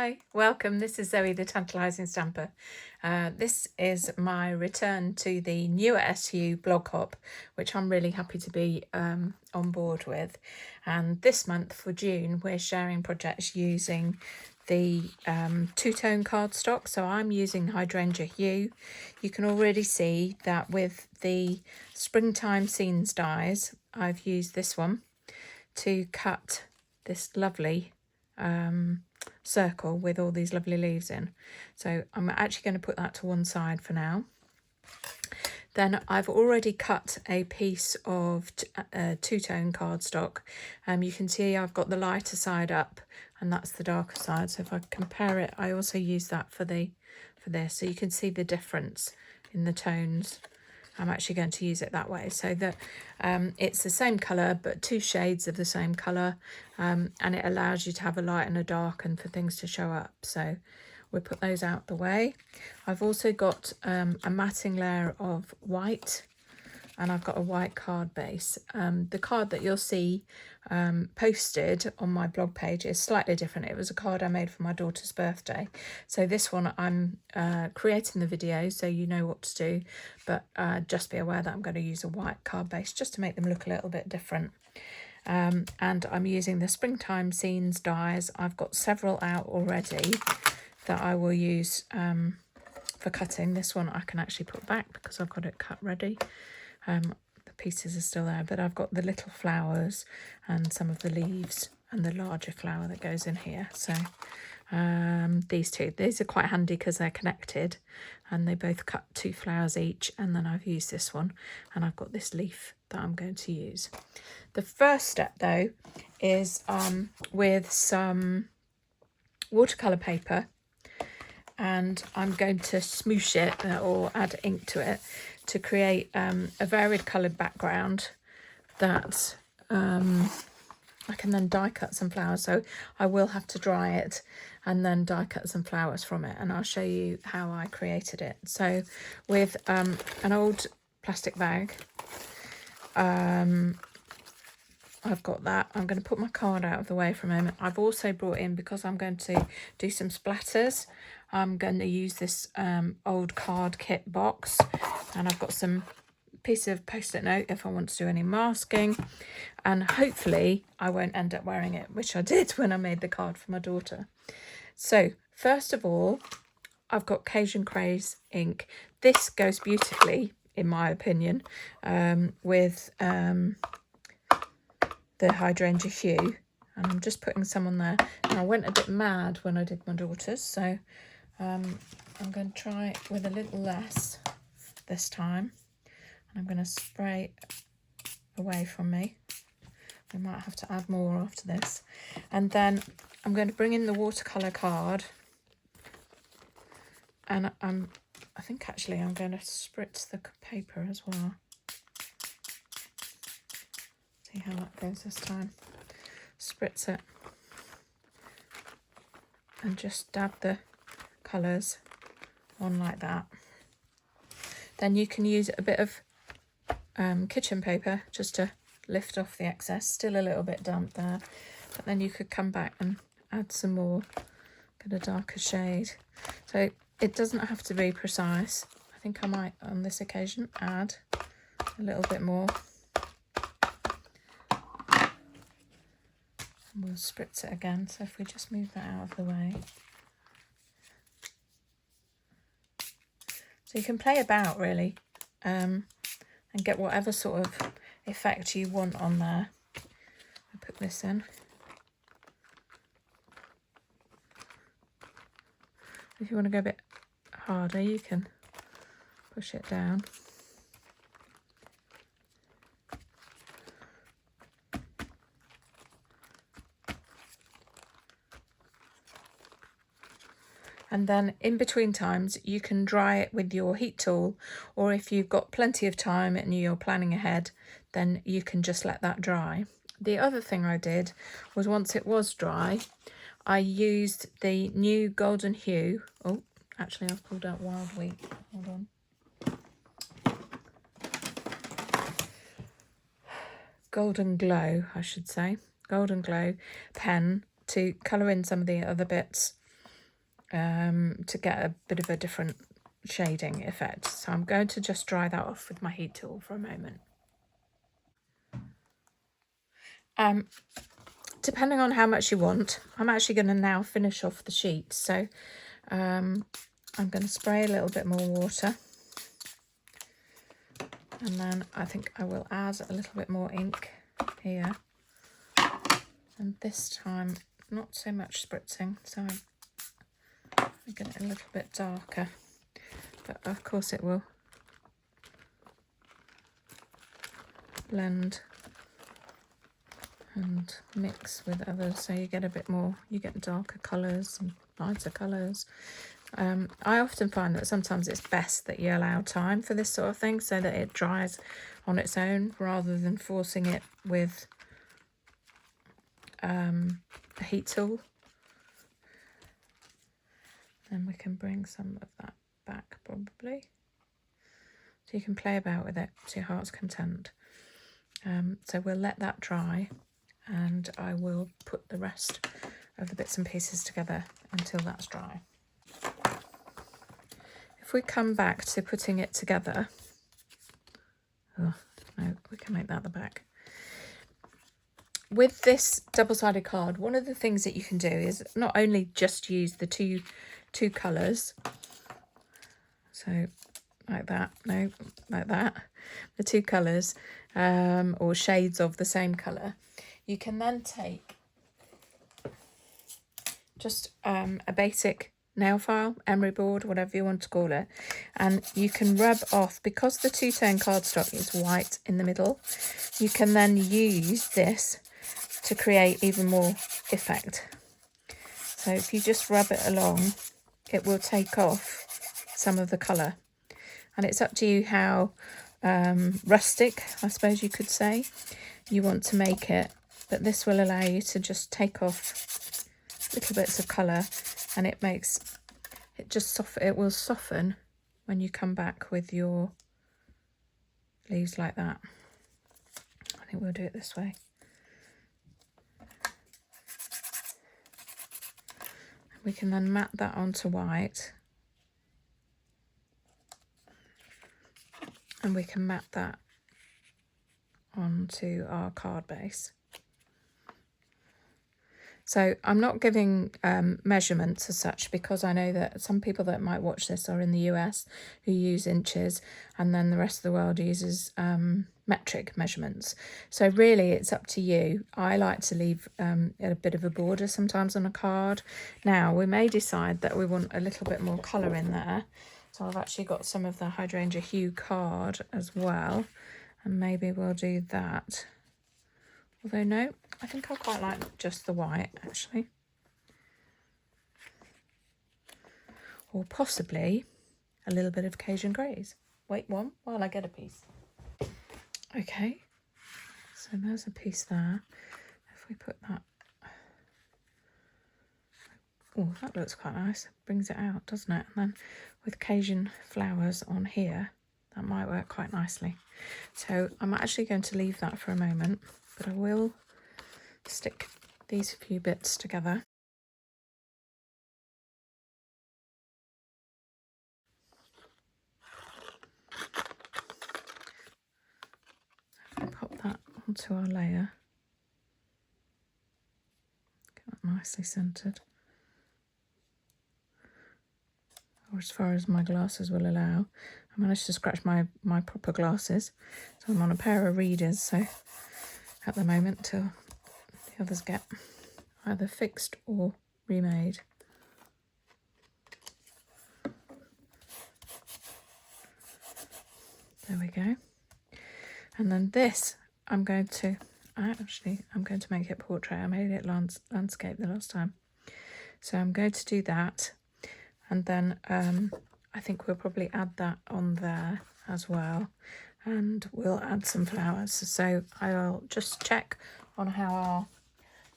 Hi, welcome. This is Zoe, the Tantalising Stamper. This is my return to the newer SU blog hop, which I'm really happy to be on board with. And this month for June, we're sharing projects using the two-tone cardstock. So I'm using Hydrangea Hue. You can already see that with the Springtime Scenes dies, I've used this one to cut this lovely circle with all these lovely leaves in. So I'm actually going to put that to one side for now. Then I've already cut a piece of two-tone cardstock. You can see I've got the lighter side up and that's the darker side. So if I compare it, I also use that for this. So you can see the difference in the tones. I'm actually going to use it that way so that it's the same colour but two shades of the same colour, and it allows you to have a light and a dark and for things to show up. So we'll put those out the way. I've also got a matting layer of white, and I've got a white card base. The card that you'll see posted on my blog page is slightly different. It was a card I made for my daughter's birthday. So this one I'm creating the video so you know what to do, but just be aware that I'm going to use a white card base just to make them look a little bit different. And I'm using the Springtime Scenes dies. I've got several out already that I will use for cutting. This one I can actually put back because I've got it cut ready. The pieces are still there, but I've got the little flowers and some of the leaves and the larger flower that goes in here. So these are quite handy because they're connected and they both cut 2 flowers each, and then I've used this one and I've got this leaf that I'm going to use. The first step though is with some watercolour paper, and I'm going to smoosh it or add ink to it to create a varied coloured background that I can then die cut some flowers. So I will have to dry it and then die cut some flowers from it, and I'll show you how I created it. So with an old plastic bag, I've got that. I'm going to put my card out of the way for a moment. I've also brought in, because I'm going to do some splatters, I'm going to use this old card kit box, and I've got some piece of post-it note if I want to do any masking, and hopefully I won't end up wearing it, which I did when I made the card for my daughter. So first of all, I've got Cajun Craze ink. This goes beautifully, in my opinion, with the Hydrangea Hue, and I'm just putting some on there. And I went a bit mad when I did my daughter's, so I'm going to try it with a little less this time. And I'm going to spray away from me. I might have to add more after this. And then I'm going to bring in the watercolour card, and I think actually I'm going to spritz the paper as well. See how that goes this time. Spritz it and just dab the colours on like that. Then you can use a bit of kitchen paper just to lift off the excess. Still a little bit damp there, but then you could come back and add some more, get a darker shade. So it doesn't have to be precise. I think I might on this occasion add a little bit more. And we'll spritz it again. So if we just move that out of the way. So you can play about really and get whatever sort of effect you want on there. I'll put this in. If you want to go a bit harder, you can push it down. And then in between times you can dry it with your heat tool, or if you've got plenty of time and you're planning ahead, then you can just let that dry. The other thing I did was, once it was dry, I used the new Golden Hue. Oh, actually I've pulled out Wild Wheat. Hold on. Golden Glow, I should say. Golden Glow pen to colour in some of the other bits to get a bit of a different shading effect. So I'm going to just dry that off with my heat tool for a moment. Depending on how much you want, I'm actually going to now finish off the sheet. So I'm going to spray a little bit more water, and then I think I will add a little bit more ink here, and this time not so much spritzing, so I get it a little bit darker, but of course it will blend and mix with others, so you get a bit more, you get darker colours and lighter colours. I often find that sometimes it's best that you allow time for this sort of thing so that it dries on its own rather than forcing it with a heat tool. Then we can bring some of that back probably, so you can play about with it to your heart's content. So we'll let that dry, and I will put the rest of the bits and pieces together until that's dry. If we come back to putting it together, oh, no, we can make that the back. With this double-sided card, one of the things that you can do is not only just use the two colours, so like that, no, like that, the two colours or shades of the same colour. You can then take just a basic nail file, emery board, whatever you want to call it, and you can rub off, because the two-tone cardstock is white in the middle, you can then use this to create even more effect. So if you just rub it along, it will take off some of the colour, and it's up to you how rustic, I suppose you could say, you want to make it, but this will allow you to just take off little bits of colour, and it makes it just soften. It will soften when you come back with your leaves like that. I think we'll do it this way. We can then mat that onto white, and we can mat that onto our card base. So I'm not giving measurements as such, because I know that some people that might watch this are in the US who use inches, and then the rest of the world uses metric measurements. So really it's up to you. I like to leave a bit of a border sometimes on a card. Now we may decide that we want a little bit more colour in there. So I've actually got some of the Hydrangea Hue card as well, and maybe we'll do that. Although no, I think I quite like just the white actually. Or possibly a little bit of Cajun Greys. Wait one while I get a piece. Okay, so there's a piece there. If we put that, oh, that looks quite nice. Brings it out, doesn't it? And then with Cajun flowers on here, that might work quite nicely. So I'm actually going to leave that for a moment, but I will stick these few bits together. I'll pop that onto our layer. Get that nicely centred, or as far as my glasses will allow. I managed to scratch my proper glasses, so I'm on a pair of readers, so at the moment till the others get either fixed or remade. There we go. And then this, I'm going to make it portrait. I made it landscape the last time. So I'm going to do that. And then I think we'll probably add that on there as well. And we'll add some flowers. So I'll just check on how our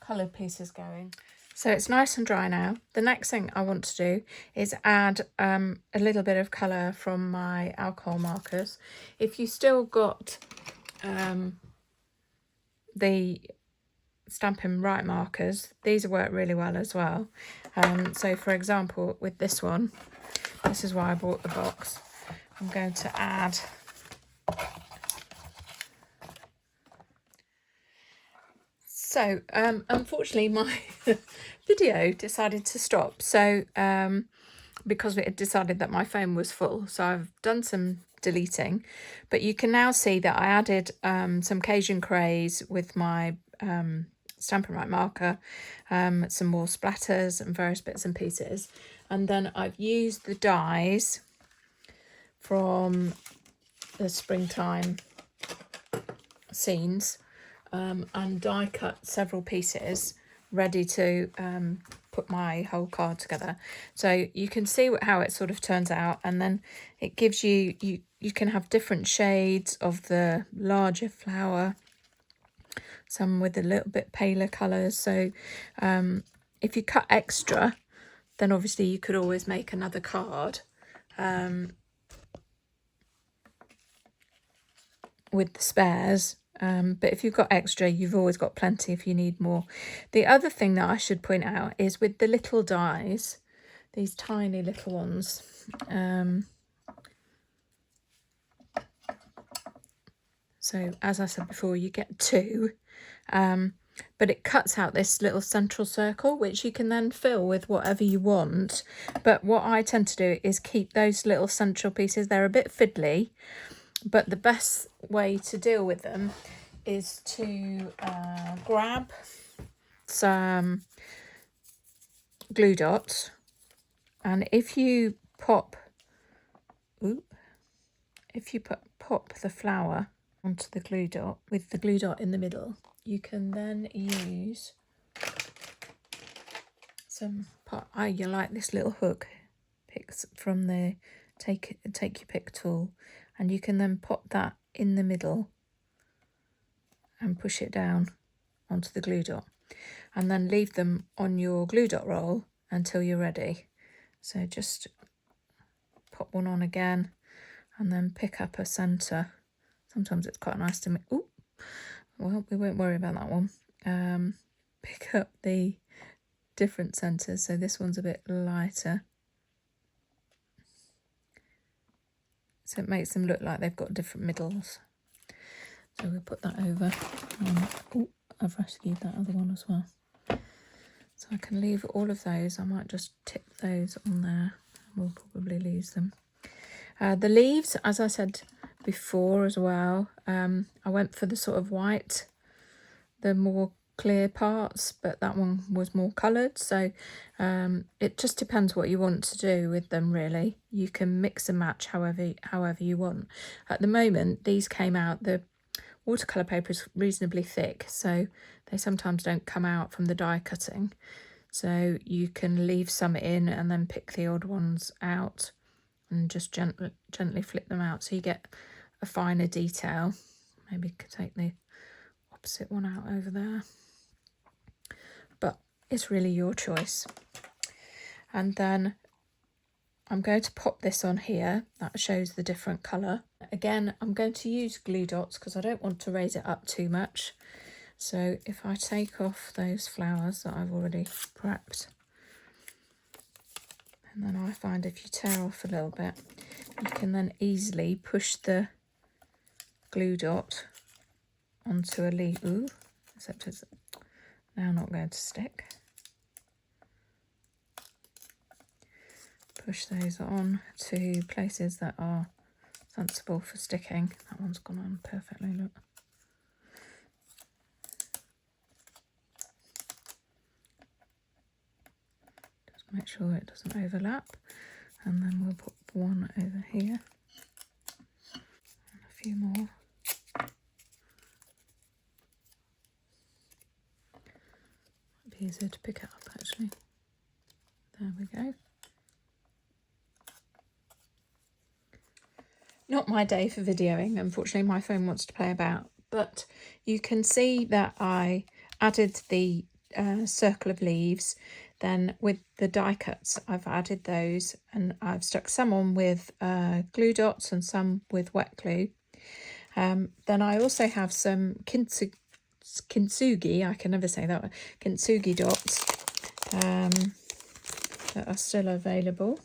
coloured piece is going. So it's nice and dry now. The next thing I want to do is add a little bit of colour from my alcohol markers. If you still got the Stampin' Right markers, these work really well as well. So for example, with this one, this is why I bought the box. I'm going to add so unfortunately my video decided to stop, so because it decided that my phone was full, so I've done some deleting, but you can now see that I added some Cajun craze with my Stampin' Right marker, some more splatters and various bits and pieces, and then I've used the dies from the springtime scenes and die cut several pieces ready to put my whole card together. So you can see how it sort of turns out, and then it gives you can have different shades of the larger flower, some with a little bit paler colours. So if you cut extra, then obviously you could always make another card with the spares. But if you've got extra, you've always got plenty if you need more. The other thing that I should point out is with the little dies, these tiny little ones, so as I said before, you get two, but it cuts out this little central circle, which you can then fill with whatever you want. But what I tend to do is keep those little central pieces. They're a bit fiddly, but the best way to deal with them is to grab some glue dots, and if you pop the flower onto the glue dot with the glue dot in the middle, you can then use some you like this little hook picks from the take your pick tool, and you can then pop that in the middle and push it down onto the glue dot, and then leave them on your glue dot roll until you're ready. So just pop one on again and then pick up a centre. Sometimes it's quite nice to make, oh, well, we won't worry about that one. Pick up the different centres. So this one's a bit lighter, so it makes them look like they've got different middles. So we'll put that over. Oh, I've rescued that other one as well. So I can leave all of those. I might just tip those on there. We'll probably lose them. The leaves, as I said before as well, I went for the sort of white, the more clear parts, but that one was more coloured. So it just depends what you want to do with them, really. You can mix and match however you want. At the moment, these came out, the watercolour paper is reasonably thick, so they sometimes don't come out from the die cutting. So you can leave some in and then pick the odd ones out and just gently flip them out so you get a finer detail. Maybe you could take the opposite one out over there. But it's really your choice. And then I'm going to pop this on here. That shows the different colour. Again, I'm going to use glue dots because I don't want to raise it up too much. So if I take off those flowers that I've already prepped, and then I find if you tear off a little bit, you can then easily push the glue dot onto a leaf. Ooh, except it's now not going to stick. Push those on to places that are sensible for sticking. That one's gone on perfectly, look. Just make sure it doesn't overlap. And then we'll put one over here. And a few more. Might be easier to pick it up, actually. There we go. Not my day for videoing, unfortunately. My phone wants to play about, but you can see that I added the circle of leaves. Then with the die cuts, I've added those, and I've stuck some on with glue dots and some with wet glue. Then I also have some kintsugi, I can never say that one, kintsugi dots that are still available.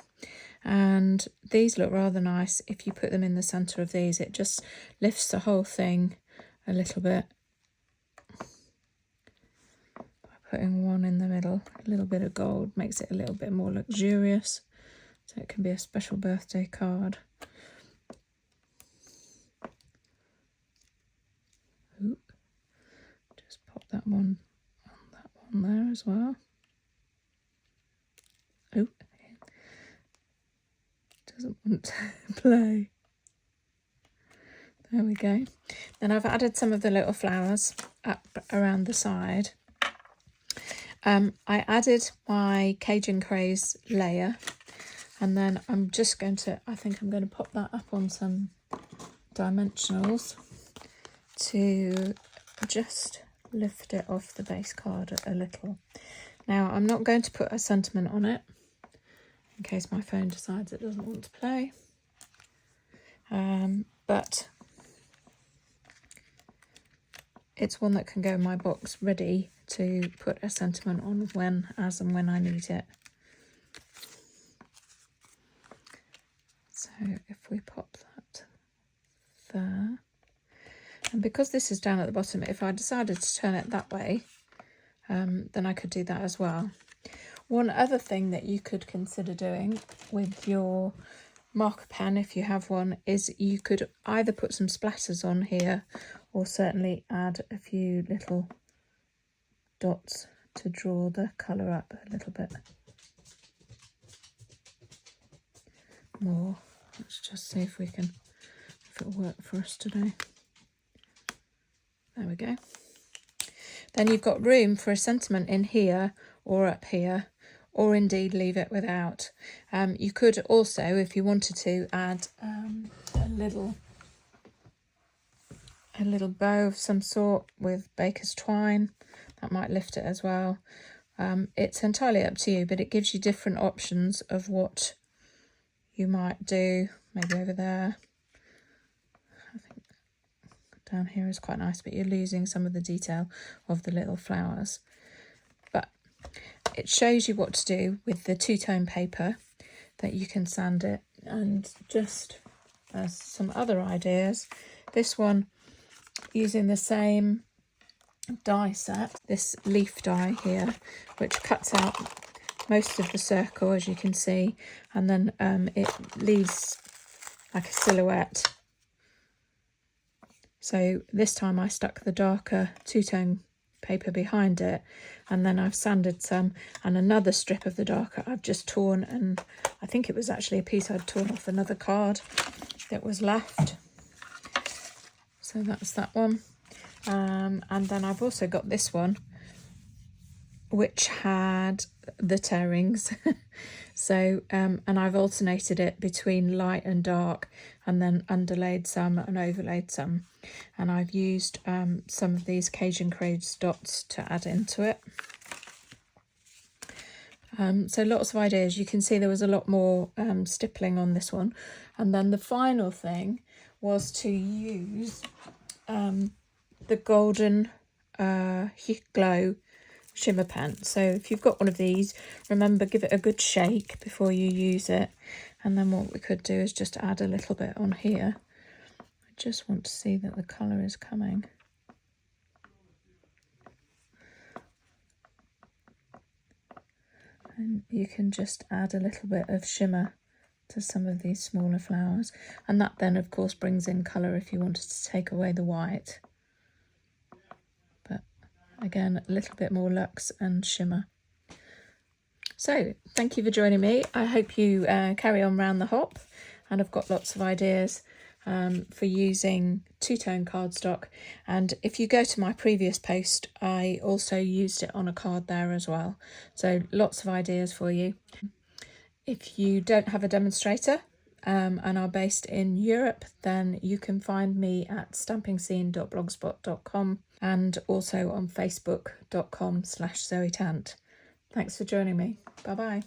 And these look rather nice. If you put them in the centre of these, it just lifts the whole thing a little bit. By putting one in the middle, a little bit of gold makes it a little bit more luxurious. So it can be a special birthday card. Ooh. Just pop that one on that one there as well. Ooh. Doesn't want to play. There we go. Then I've added some of the little flowers up around the side. I added my Cajun Craze layer, and then I'm just going to, I think I'm going to pop that up on some dimensionals to just lift it off the base card a little. Now I'm not going to put a sentiment on it in case my phone decides it doesn't want to play, but it's one that can go in my box ready to put a sentiment on as and when I need it. So if we pop that there, and because this is down at the bottom, if I decided to turn it that way, then I could do that as well. One other thing that you could consider doing with your marker pen, if you have one, is you could either put some splatters on here or certainly add a few little dots to draw the colour up a little bit more. Let's just see if it'll work for us today. There we go. Then you've got room for a sentiment in here or up here, or indeed leave it without. You could also, if you wanted to, add a little bow of some sort with baker's twine. That might lift it as well. It's entirely up to you, but it gives you different options of what you might do. Maybe over there. I think down here is quite nice, but you're losing some of the detail of the little flowers. But it shows you what to do with the two-tone paper, that you can sand it. And just as some other ideas, this one using the same die set, this leaf die here, which cuts out most of the circle, as you can see, and then it leaves like a silhouette. So this time I stuck the darker two-tone paper behind it, and then I've sanded some, and another strip of the darker I've just torn, and I think it was actually a piece I'd torn off another card that was left. So that's that one. And then I've also got this one, which had the tearings. So, and I've alternated it between light and dark, and then underlaid some and overlaid some. And I've used some of these Cajun Craze dots to add into it. So lots of ideas. You can see there was a lot more stippling on this one. And then the final thing was to use the golden glow shimmer pen. So if you've got one of these, remember, give it a good shake before you use it. And then what we could do is just add a little bit on here. I just want to see that the colour is coming. And you can just add a little bit of shimmer to some of these smaller flowers, and that then of course brings in colour if you wanted to take away the white. But again, a little bit more luxe and shimmer. So thank you for joining me. I hope you carry on round the hop, and I've got lots of ideas for using two-tone cardstock. And if you go to my previous post, I also used it on a card there as well. So lots of ideas for you. If you don't have a demonstrator and are based in Europe, then you can find me at stampingscene.blogspot.com and also on facebook.com/Zoe Tant. Thanks for joining me. Bye bye.